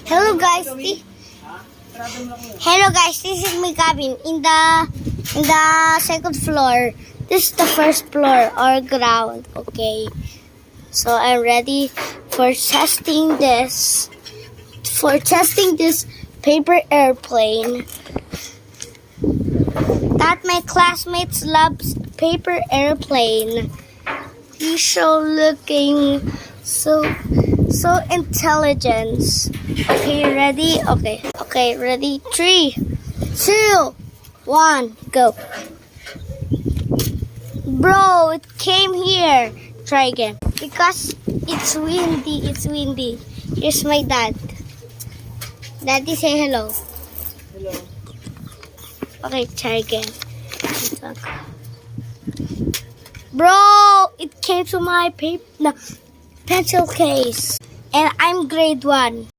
Hello guys. Hello guys, this is my cabin in the second floor. This is the first floor or ground. Okay. So I'm ready for testing this. Paper airplane. That my classmates loves paper airplane. He's so looking so intelligent. Okay, ready? Okay, ready? 3, 2, 1, go. Bro, it came here. Try again. Because it's windy. Here's my dad. Daddy, say hello. Hello. Okay, try again. Bro, it came to my pencil case. And I'm grade 1.